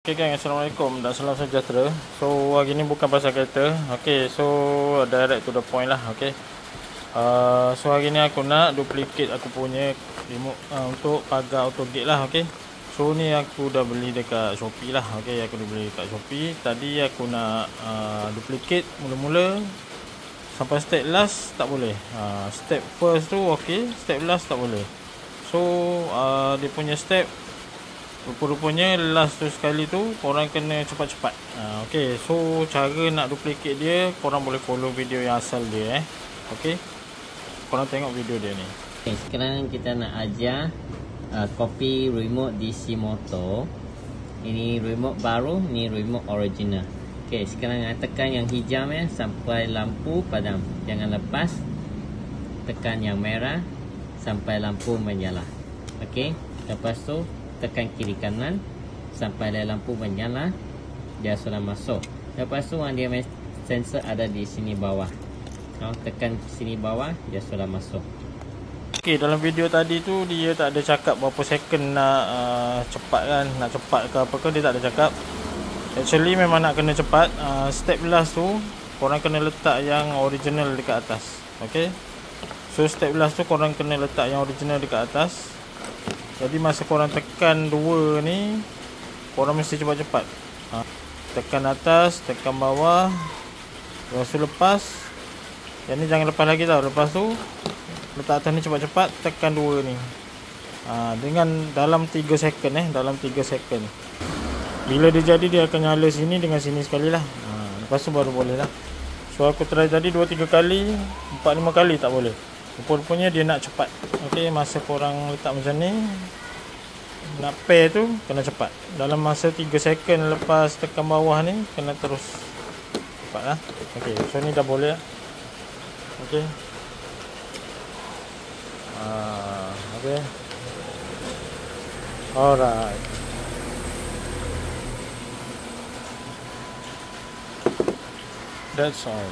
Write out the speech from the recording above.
Okay gang, Assalamualaikum dan salam sejahtera. So hari ni bukan pasal kereta. Okay, so direct to the point lah. Okay, so hari ni aku nak duplicate aku punya remote untuk pagar auto gate lah. Okay, so ni aku dah beli dekat Shopee lah. Okay, aku dah beli dekat Shopee. Tadi aku nak duplicate mula-mula sampai step last tak boleh. Step first tu okay, step last tak boleh. So dia punya step rupa-rupanya last tu sekali tu korang kena cepat-cepat. Okay, so cara nak duplicate dia korang boleh follow video yang asal dia okay, korang tengok video dia ni. Okay, sekarang kita nak ajar copy remote DC motor. Ini remote baru, ni remote original. Okay, sekarang tekan yang hijau sampai lampu padam, jangan lepas. Tekan yang merah sampai lampu menyala. Okay, lepas tu tekan kiri kanan sampai lampu menyala, dia sudah masuk. Lepas tu dia sensor ada di sini bawah. Tekan sini bawah, dia sudah masuk. Okay, dalam video tadi tu dia tak ada cakap berapa second nak cepat kan, nak cepat ke apa ke, dia tak ada cakap. Actually memang nak kena cepat. Step last tu korang kena letak yang original dekat atas. Okay, so step last tu korang kena letak yang original dekat atas. Jadi masa korang tekan dua ni, korang mesti cepat-cepat. Tekan atas, tekan bawah. Lepas tu lepas. Yang ni jangan lepas lagi tau. Lepas tu letak atas ni cepat-cepat, tekan dua ni. Dengan dalam 3 second dalam 3 second. Bila dia jadi dia akan nyala sini dengan sini sekali lah. Lepas tu baru boleh lah. So aku try tadi 2-3 kali, 4-5 kali tak boleh. Rupa-rupanya dia nak cepat. Okay, masa korang letak macam ni, nak pair tu kena cepat. Dalam masa 3 second lepas tekan bawah ni, kena terus cepat lah. Okay, so ni dah boleh lah. Okay, okay, alright. That's all.